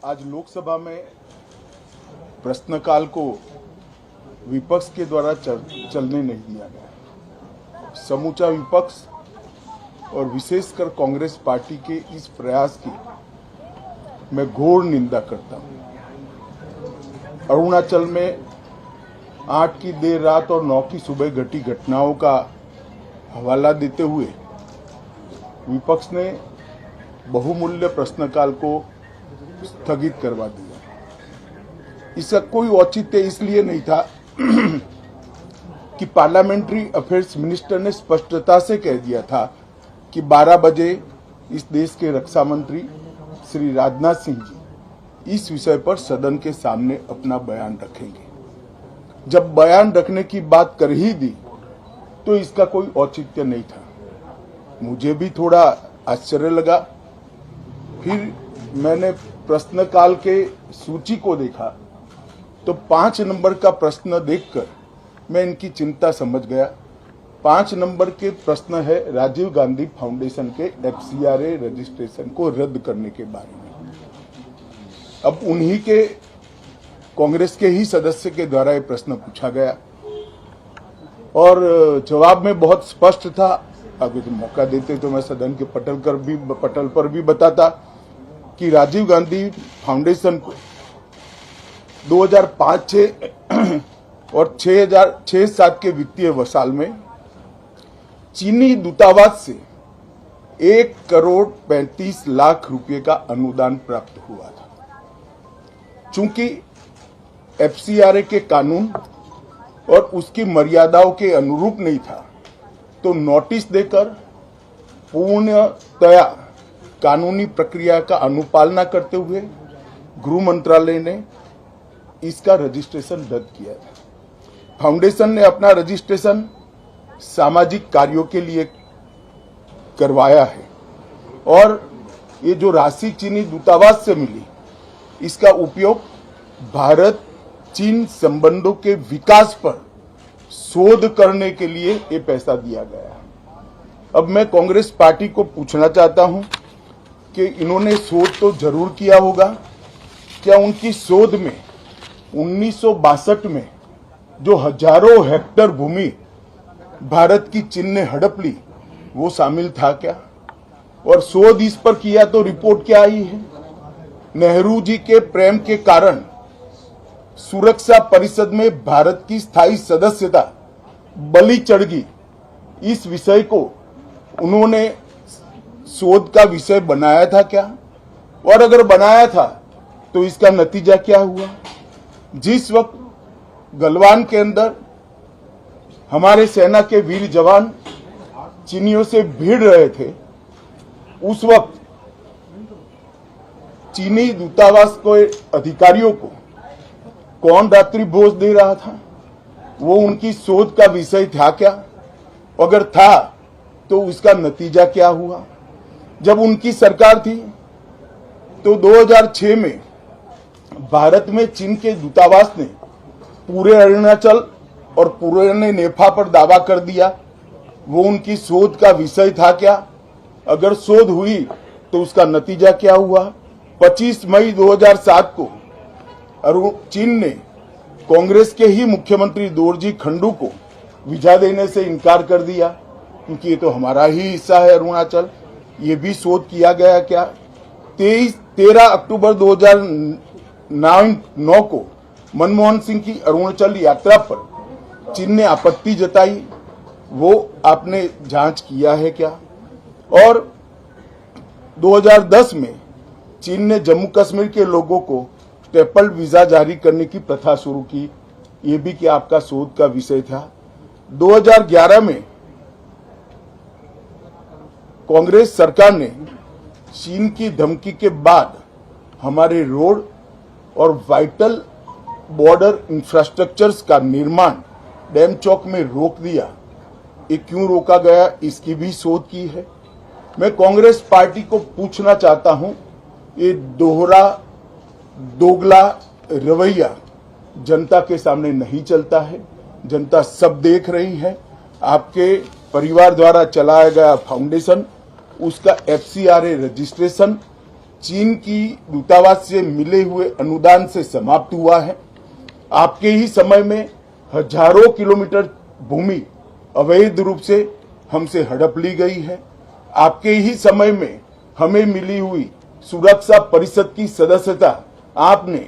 आज लोकसभा में प्रश्नकाल को विपक्ष के द्वारा चलने नहीं दिया गया। समूचा विपक्ष और विशेषकर कांग्रेस पार्टी के इस प्रयास की मैं घोर निंदा करता हूं। अरुणाचल में 8 की देर रात और 9 की सुबह घटी घटनाओं का हवाला देते हुए विपक्ष ने बहुमूल्य प्रश्नकाल को स्थगित करवा दिया। इसका कोई औचित्य इसलिए नहीं था कि पार्लियामेंट्री अफेयर्स मिनिस्टर ने स्पष्टता से कह दिया था कि 12 बजे इस देश के रक्षा मंत्री श्री राजनाथ सिंह जी इस विषय पर सदन के सामने अपना बयान रखेंगे। जब बयान रखने की बात कर ही दी तो इसका कोई औचित्य नहीं था। मुझे भी थोड़ा आश्चर्य लगा। फिर मैंने प्रश्नकाल के सूची को देखा तो 5 नंबर का प्रश्न देखकर मैं इनकी चिंता समझ गया। 5 नंबर के प्रश्न है राजीव गांधी फाउंडेशन के FCRA रजिस्ट्रेशन को रद्द करने के बारे में। अब उन्हीं के कांग्रेस के ही सदस्य के द्वारा ये प्रश्न पूछा गया और जवाब में बहुत स्पष्ट था। अगर तो मौका देते तो मैं सदन के पटल पर भी बताता कि राजीव गांधी फाउंडेशन को 2005-6 और 2006-07 के वित्तीय वर्ष में चीनी दूतावास से 1,35,00,000 रुपए का अनुदान प्राप्त हुआ था। चूंकि FCRA के कानून और उसकी मर्यादाओं के अनुरूप नहीं था तो नोटिस देकर पूर्णतया कानूनी प्रक्रिया का अनुपालना करते हुए गृह मंत्रालय ने इसका रजिस्ट्रेशन रद्द किया था। फाउंडेशन ने अपना रजिस्ट्रेशन सामाजिक कार्यों के लिए करवाया है और ये जो राशि चीनी दूतावास से मिली इसका उपयोग भारत चीन संबंधों के विकास पर शोध करने के लिए ये पैसा दिया गया। अब मैं कांग्रेस पार्टी को पूछना चाहता हूं कि इन्होंने शोध तो जरूर किया होगा। क्या उनकी शोध में 1962 में जो हजारों हेक्टेयर भूमि भारत की चीन ने हड़प ली वो शामिल था क्या? और शोध इस पर किया तो रिपोर्ट क्या आई है? नेहरू जी के प्रेम के कारण सुरक्षा परिषद में भारत की स्थायी सदस्यता बलि चढ़ गई। इस विषय को उन्होंने शोध का विषय बनाया था क्या? और अगर बनाया था तो इसका नतीजा क्या हुआ? जिस वक्त गलवान के अंदर हमारे सेना के वीर जवान चीनियों से भिड़ रहे थे उस वक्त चीनी दूतावास के अधिकारियों को कौन रात्रि भोज दे रहा था? वो उनकी शोध का विषय था क्या? अगर था तो उसका नतीजा क्या हुआ? जब उनकी सरकार थी तो 2006 में भारत में चीन के दूतावास ने पूरे अरुणाचल और पूरे नेफा पर दावा कर दिया। वो उनकी शोध का विषय था क्या? अगर शोध हुई तो उसका नतीजा क्या हुआ? 25 मई 2007 को चीन ने कांग्रेस के ही मुख्यमंत्री दोरजी खंडू को वीजा देने से इनकार कर दिया क्योंकि ये तो हमारा ही हिस्सा है अरुणाचल। ये भी शोध किया गया क्या? 13 अक्टूबर 2009 को मनमोहन सिंह की अरुणाचल यात्रा पर चीन ने आपत्ति जताई, वो आपने जांच किया है क्या? और 2010 में चीन ने जम्मू कश्मीर के लोगों को स्टेपल वीजा जारी करने की प्रथा शुरू की, ये भी क्या आपका शोध का विषय था? 2011 में कांग्रेस सरकार ने चीन की धमकी के बाद हमारे रोड और वाइटल बॉर्डर इंफ्रास्ट्रक्चर्स का निर्माण डैम चौक में रोक दिया। ये क्यों रोका गया इसकी भी शोध की है। मैं कांग्रेस पार्टी को पूछना चाहता हूं, ये दोगला रवैया जनता के सामने नहीं चलता है। जनता सब देख रही है। आपके परिवार द्वारा चलाया गया फाउंडेशन उसका FCRA रजिस्ट्रेशन चीन की दूतावास से मिले हुए अनुदान से समाप्त हुआ है। आपके ही समय में हजारों किलोमीटर भूमि अवैध रूप से हमसे हड़प ली गई है। आपके ही समय में हमें मिली हुई सुरक्षा परिषद की सदस्यता आपने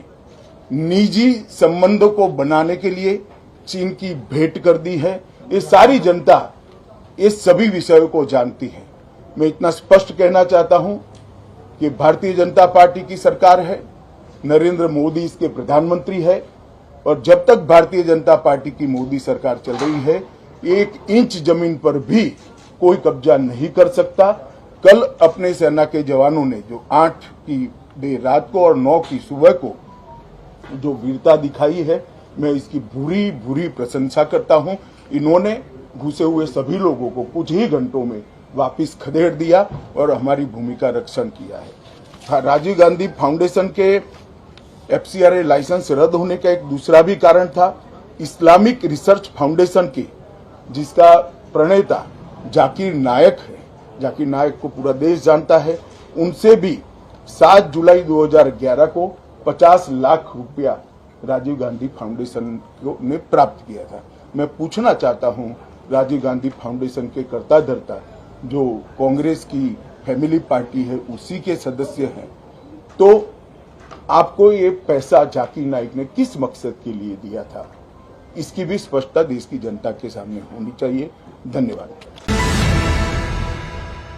निजी संबंधों को बनाने के लिए चीन की भेंट कर दी है। ये सारी जनता इस सभी विषयों को जानती है। मैं इतना स्पष्ट कहना चाहता हूं कि भारतीय जनता पार्टी की सरकार है, नरेंद्र मोदी इसके प्रधानमंत्री है, और जब तक भारतीय जनता पार्टी की मोदी सरकार चल रही है, 1 इंच जमीन पर भी कोई कब्जा नहीं कर सकता। कल अपने सेना के जवानों ने जो 8 की देर रात को और 9 की सुबह को जो वीरता दिखाई है, मैं इसकी भूरी भूरी प्रशंसा करता हूं। इन्होंने घुसे हुए सभी लोगों को कुछ ही घंटों में वापस खदेड़ दिया और हमारी भूमि का रक्षण किया है। राजीव गांधी फाउंडेशन के FCRA लाइसेंस रद्द होने का एक दूसरा भी कारण था। इस्लामिक रिसर्च फाउंडेशन के जिसका प्रणेता जाकिर नायक है, जाकिर नायक को पूरा देश जानता है, उनसे भी 7 जुलाई 2011 को 50 लाख रुपया राजीव गांधी फाउंडेशन ने प्राप्त किया था। मैं पूछना चाहता हूं, राजीव गांधी फाउंडेशन के कर्ता धर्ता जो कांग्रेस की फैमिली पार्टी है उसी के सदस्य हैं, तो आपको ये पैसा जाकिर नाइक ने किस मकसद के लिए दिया था, इसकी भी स्पष्टता देश की जनता के सामने होनी चाहिए। धन्यवाद।